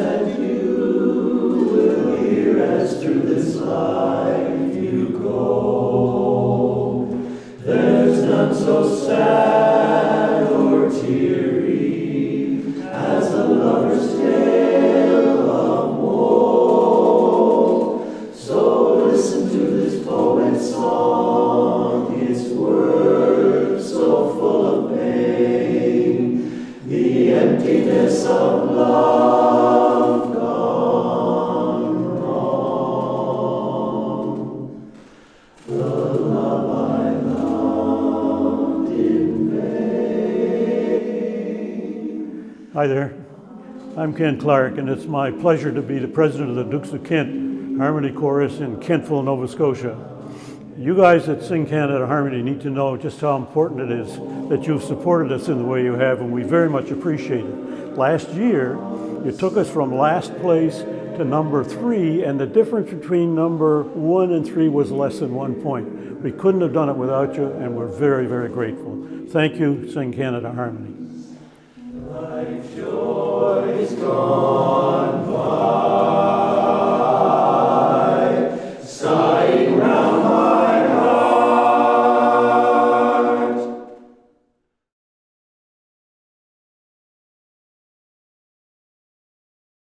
and you will hear as through this life you go. There's none so sad or teary as a lover's tale of woe. So listen to this poet's song, his words so full of pain, the emptiness of love gone wrong. The love I loved in vain. Hi there, I'm Ken Clark, and it's my pleasure to be the president of the Dukes of Kent Harmony Chorus in Kentville, Nova Scotia. You guys that sing Canada Harmony need to know just how important it is that you've supported us in the way you have, and we very much appreciate it. Last year, you took us from last place to number 3, and the difference between number 1 and 3 was less than 1 point. We couldn't have done it without you, and we're very, very grateful. Thank you, Sing Canada Harmony. Life joy is gone.